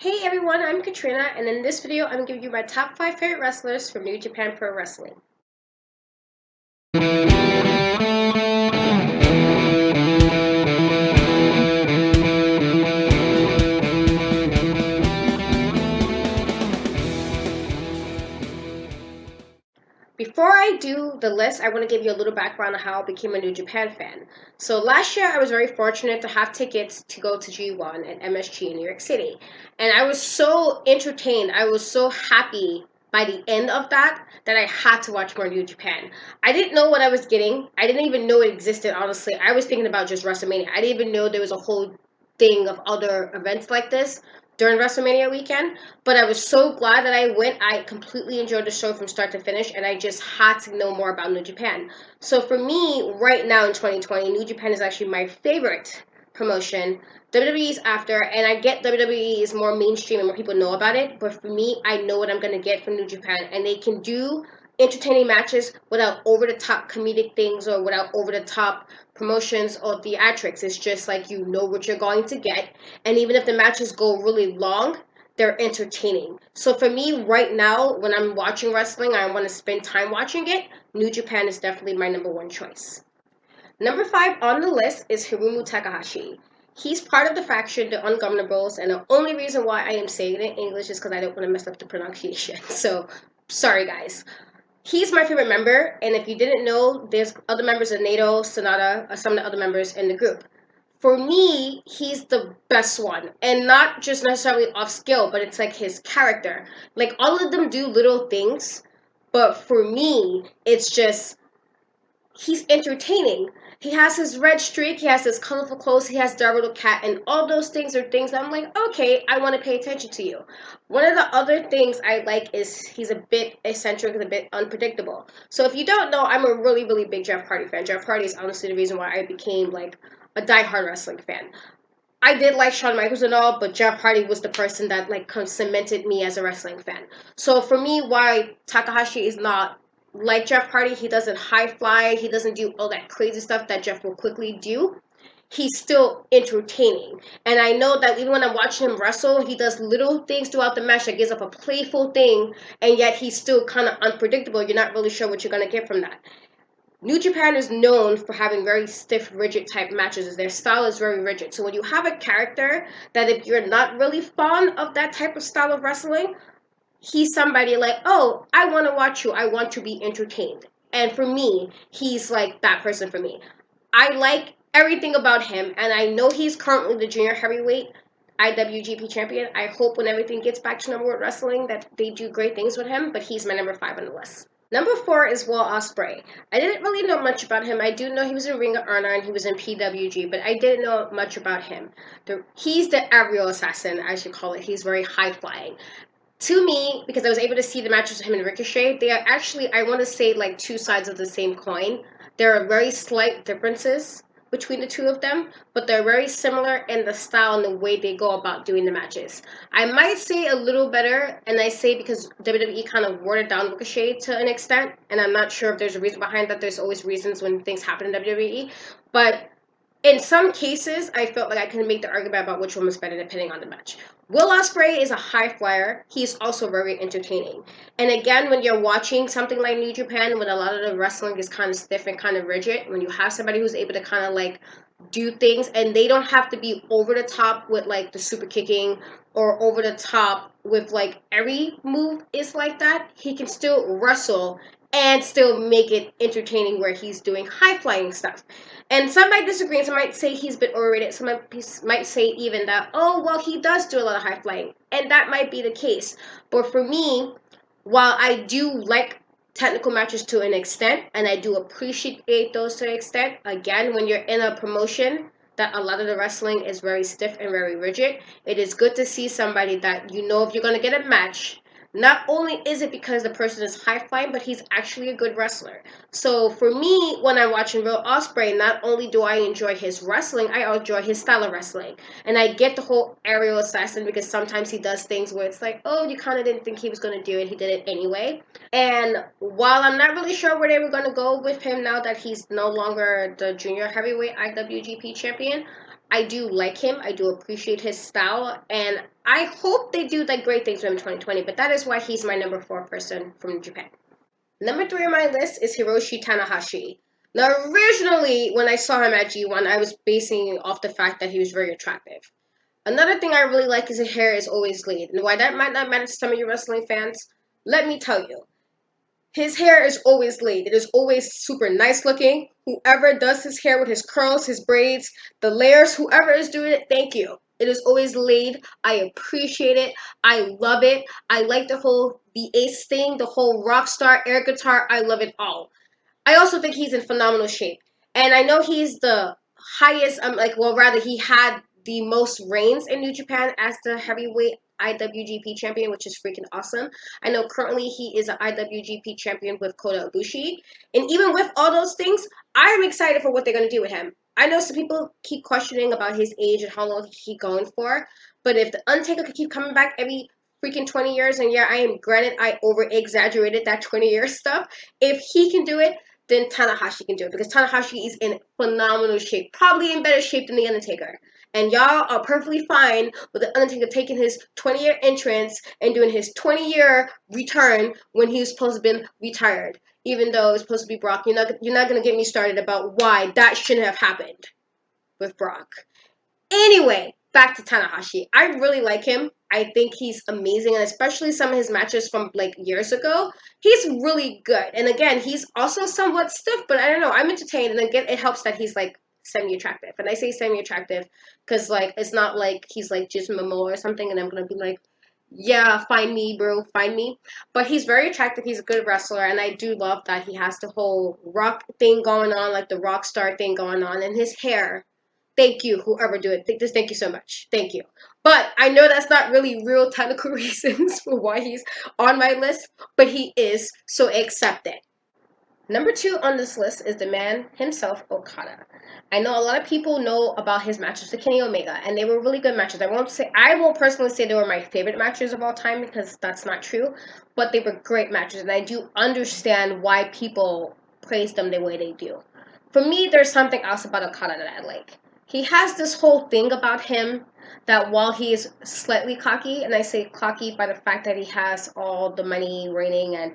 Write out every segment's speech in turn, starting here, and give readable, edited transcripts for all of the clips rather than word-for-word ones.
Hey everyone, I'm Katrina, and in this video, I'm giving you my top 5 favorite wrestlers from New Japan Pro Wrestling. Before I do the list, I want to give you a little background on how I became a New Japan fan. So last year, I was very fortunate to have tickets to go to G1 at MSG in New York City. And I was so entertained, I was so happy by the end of that I had to watch more New Japan. I didn't know what I was getting. I didn't even know it existed, honestly. I was thinking about just WrestleMania. I didn't even know there was a whole thing of other events like this during WrestleMania weekend. But I was so glad that I went. I completely enjoyed the show from start to finish, and I just had to know more about New Japan. So for me, right now in 2020, New Japan is actually my favorite promotion. WWE's after, and I get WWE is more mainstream and more people know about it, but for me, I know what I'm going to get from New Japan, and they can do entertaining matches without over-the-top comedic things or without over-the-top promotions or theatrics. It's just like you know what you're going to get, and even if the matches go really long, they're entertaining. So for me right now, when I'm watching wrestling, I want to spend time watching it. New Japan is definitely my number one choice. Number 5 on the list is Hiromu Takahashi. He's part of the faction, the Ungovernables, and the only reason why I am saying it in English is because I don't want to mess up the pronunciation. So, sorry guys. He's my favorite member, and if you didn't know, there's other members of NATO, Sonata, some of the other members in the group. For me, he's the best one, and not just necessarily off skill, but it's like his character. Like, all of them do little things, but for me, it's just he's entertaining. He has his red streak, he has his colorful clothes, he has Daryl the cat, and all those things are things that I'm like, okay, I want to pay attention to you. One of the other things I like is he's a bit eccentric and a bit unpredictable. So if you don't know, I'm a really, really big Jeff Hardy fan. Jeff Hardy is honestly the reason why I became like a diehard wrestling fan. I did like Shawn Michaels and all, but Jeff Hardy was the person that like cemented me as a wrestling fan. So for me, why Takahashi is not like Jeff Hardy, he doesn't high fly, he doesn't do all that crazy stuff that Jeff will quickly do. He's still entertaining. And I know that even when I'm watching him wrestle, he does little things throughout the match that gives up a playful thing, and yet he's still kind of unpredictable. You're not really sure what you're going to get from that. New Japan is known for having very stiff, rigid type matches. Their style is very rigid. So when you have a character that if you're not really fond of that type of style of wrestling, he's somebody like, oh, I want to watch you. I want to be entertained. And for me, he's like that person for me. I like everything about him, and I know he's currently the junior heavyweight IWGP champion. I hope when everything gets back to normal wrestling that they do great things with him, but he's my number 5 on the list. Number 4 is Will Osprey. I didn't really know much about him. I do know he was in Ring of Honor and he was in PWG, but I didn't know much about him. He's the aerial assassin, I should call it. He's very high-flying. To me, because I was able to see the matches with him and Ricochet, they are actually, I want to say, like two sides of the same coin. There are very slight differences between the two of them, but they're very similar in the style and the way they go about doing the matches. I might say a little better, and I say because WWE kind of watered down Ricochet to an extent, and I'm not sure if there's a reason behind that. There's always reasons when things happen in WWE, but in some cases, I felt like I can make the argument about which one was better depending on the match. Will Ospreay is a high flyer. He's also very entertaining. And again, when you're watching something like New Japan, when a lot of the wrestling is kind of stiff and kind of rigid, when you have somebody who's able to kind of like do things, and they don't have to be over the top with like the super kicking or over the top with like every move is like that, he can still wrestle and still make it entertaining where he's doing high flying stuff. And some might disagree, some might say he's a bit overrated, some might say even that, oh, well, he does do a lot of high flying. And that might be the case. But for me, while I do like technical matches to an extent, and I do appreciate those to an extent, again, when you're in a promotion that a lot of the wrestling is very stiff and very rigid, it is good to see somebody that you know if you're going to get a match, not only is it because the person is high-flying, but he's actually a good wrestler. So for me, when I'm watching Will Ospreay, not only do I enjoy his wrestling, I enjoy his style of wrestling. And I get the whole aerial assassin because sometimes he does things where it's like, oh, you kind of didn't think he was going to do it. He did it anyway. And while I'm not really sure where they were going to go with him now that he's no longer the junior heavyweight IWGP champion, I do like him. I do appreciate his style, and I hope they do like great things with him in 2020. But that is why he's my number 4 person from Japan. Number 3 on my list is Hiroshi Tanahashi. Now, originally, when I saw him at G1, I was basing it off the fact that he was very attractive. Another thing I really like is his hair is always laid. And why that might not matter to some of you wrestling fans, let me tell you. His hair is always laid. It is always super nice looking. Whoever does his hair with his curls, his braids, the layers, whoever is doing it, thank you. It is always laid. I appreciate it. I love it. I like the ace thing, the whole rock star air guitar. I love it all. I also think he's in phenomenal shape. And I know he's the highest, he had the most reigns in New Japan as the heavyweight IWGP champion, which is freaking awesome. I know currently he is an IWGP champion with Kota Ibushi. And even with all those things, I'm excited for what they're going to do with him. I know some people keep questioning about his age and how long he's going for. But if The Undertaker could keep coming back every freaking 20 years, and yeah, I over-exaggerated that 20-year stuff. If he can do it, then Tanahashi can do it, because Tanahashi is in phenomenal shape, probably in better shape than The Undertaker. And y'all are perfectly fine with The Undertaker taking his 20-year entrance and doing his 20-year return when he was supposed to have been retired. Even though it's supposed to be Brock, you're not going to get me started about why that shouldn't have happened with Brock. Anyway, back to Tanahashi. I really like him. I think he's amazing, and especially some of his matches from like years ago, he's really good. And again, he's also somewhat stiff, but I don't know, I'm entertained. And again, it helps that he's like semi-attractive. And I say semi-attractive because like it's not like he's like Jason Momoa or something, and I'm gonna be like, yeah, find me, bro, find me. But he's very attractive. He's a good wrestler, and I do love that he has the whole rock thing going on, like the rock star thing going on, and his hair. Thank you, whoever do it. Thank you so much. Thank you. But I know that's not really real technical reasons for why he's on my list, but he is, so accept it. Number 2 on this list is the man himself, Okada. I know a lot of people know about his matches with Kenny Omega, and they were really good matches. I won't personally say they were my favorite matches of all time, because that's not true, but they were great matches, and I do understand why people praise them the way they do. For me, there's something else about Okada that I like. He has this whole thing about him that while he is slightly cocky, and I say cocky by the fact that he has all the money reigning and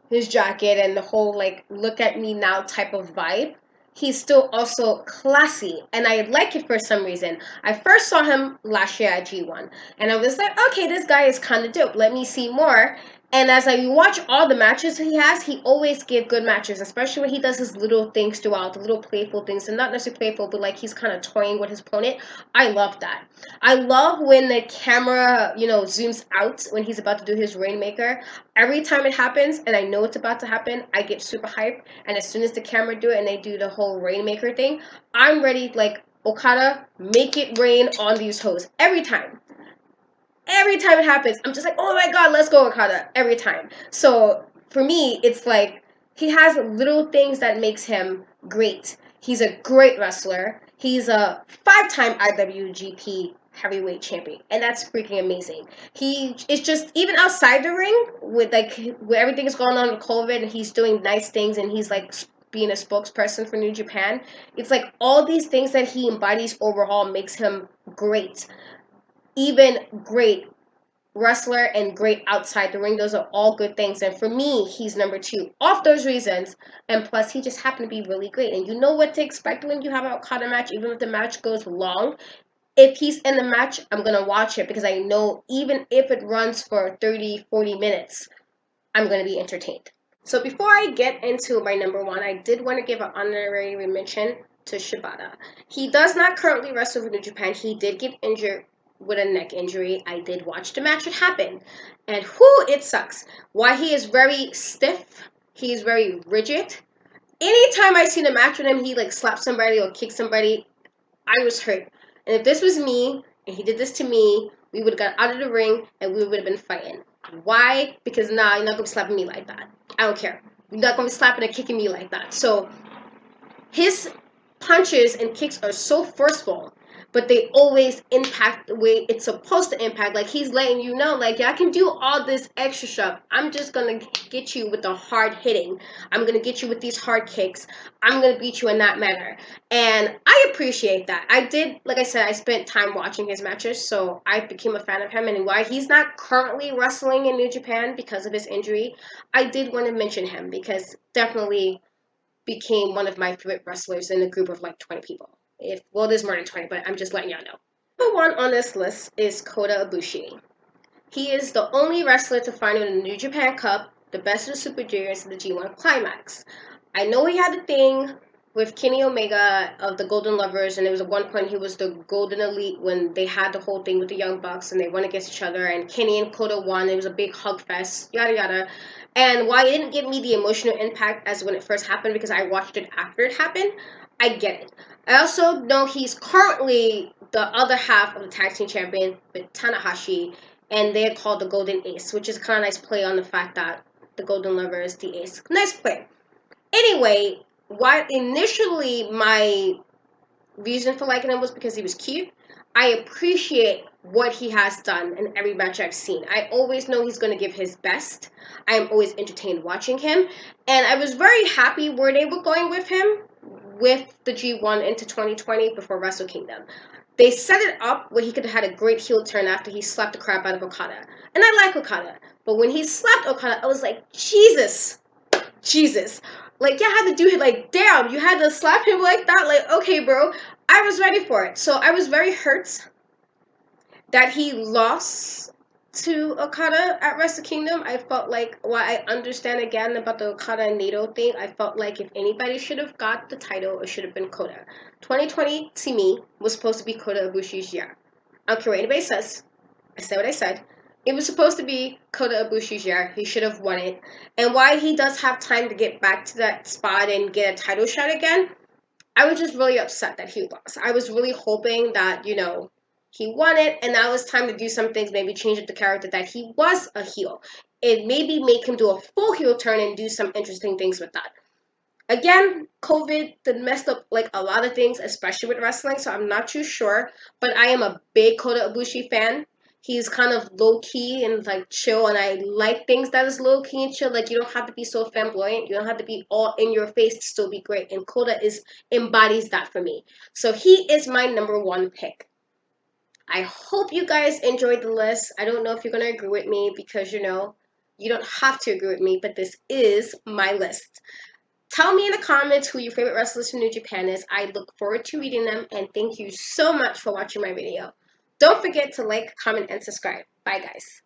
his jacket and the whole like look at me now type of vibe, he's still also classy, and I like it for some reason. I first saw him last year at G1, and I was like, okay, this guy is kind of dope. Let me see more. And as I watch all the matches he has, he always gives good matches, especially when he does his little things throughout, the little playful things, and not necessarily playful, but like he's kind of toying with his opponent. I love that. I love when the camera, zooms out when he's about to do his Rainmaker. Every time it happens, and I know it's about to happen, I get super hyped. And as soon as the camera do it and they do the whole Rainmaker thing, I'm ready, like, Okada, make it rain on these hoes. Every time. Every time it happens, I'm just like, oh my god, let's go, Okada. Every time. So, for me, it's like, he has little things that makes him great. He's a great wrestler. He's a 5-time IWGP heavyweight champion, and that's freaking amazing. He is just, even outside the ring, with like, where everything is going on with COVID, and he's doing nice things, and he's like, being a spokesperson for New Japan. It's like, all these things that he embodies overall makes him great. Even great wrestler and great outside the ring. Those are all good things. And for me, he's number 2 off those reasons. And plus, he just happened to be really great. And you know what to expect when you have an Okada match, even if the match goes long. If he's in the match, I'm going to watch it, because I know even if it runs for 30, 40 minutes, I'm going to be entertained. So before I get into my number 1, I did want to give an honorary mention to Shibata. He does not currently wrestle for New Japan. He did get injured with a neck injury. I did watch the match it happened, and it sucks. Why he is very stiff, he is very rigid. Anytime I seen a match with him, he like slapped somebody or kicked somebody, I was hurt. And if this was me and he did this to me, we would have got out of the ring and we would have been fighting. Why? Because you're not gonna be slapping me like that. I don't care. You're not gonna be slapping and kicking me like that. So his punches and kicks are so forceful but they always impact the way it's supposed to impact. Like, he's letting you know, like, yeah, I can do all this extra stuff. I'm just gonna get you with the hard hitting. I'm gonna get you with these hard kicks. I'm gonna beat you in that manner. And I appreciate that. I did, like I said, I spent time watching his matches, so I became a fan of him. And while he's not currently wrestling in New Japan because of his injury, I did want to mention him because definitely became one of my favorite wrestlers in a group of like 20 people. Well, there's more than 20, but I'm just letting y'all know. Number one on this list is Kota Ibushi. He is the only wrestler to finally win the New Japan Cup, the best of the Super Juniors, and the G1 Climax. I know he had a thing with Kenny Omega of the Golden Lovers, and it was at one point he was the Golden Elite when they had the whole thing with the Young Bucks and they went against each other, and Kenny and Kota won. It was a big hug fest, yada yada. And while it didn't give me the emotional impact as when it first happened because I watched it after it happened, I get it. I also know he's currently the other half of the tag team champion with Takahashi, and they're called the Golden Ace, which is kind of nice play on the fact that the Golden Lover is the ace. Nice play. Anyway, why initially my reason for liking him was because he was cute. I appreciate what he has done in every match I've seen. I always know he's going to give his best. I am always entertained watching him. And I was very happy where they were going with him with the G1 into 2020 before Wrestle Kingdom. They set it up where he could have had a great heel turn after he slapped the crap out of Okada. And I like Okada. But when he slapped Okada, I was like, Jesus. Like, yeah, I had to do it. Like, damn, you had to slap him like that? Like, okay, bro. I was ready for it. So I was very hurt that he lost to Okada at Wrestle Kingdom. I felt like, while I understand again about the Okada and Naito thing, I felt like if anybody should have got the title, it should have been Kota. 2020, to me, was supposed to be Kota Ibushi's year. I don't care what anybody says. I said what I said. It was supposed to be Kota Ibushi's year. He should have won it. And while he does have time to get back to that spot and get a title shot again, I was just really upset that he lost. I was really hoping that, you know, he won it, and now it's time to do some things, maybe change up the character that he was a heel. And maybe make him do a full heel turn and do some interesting things with that. Again, COVID did messed up like a lot of things, especially with wrestling, so I'm not too sure. But I am a big Kota Ibushi fan. He's kind of low-key and like chill, and I like things that is low-key and chill. Like, you don't have to be so flamboyant. You don't have to be all in your face to still be great. And Kota embodies that for me. So he is my number one pick. I hope you guys enjoyed the list. I don't know if you're going to agree with me because, you know, you don't have to agree with me, but this is my list. Tell me in the comments who your favorite wrestlers from New Japan is. I look forward to reading them, and thank you so much for watching my video. Don't forget to like, comment, and subscribe. Bye, guys.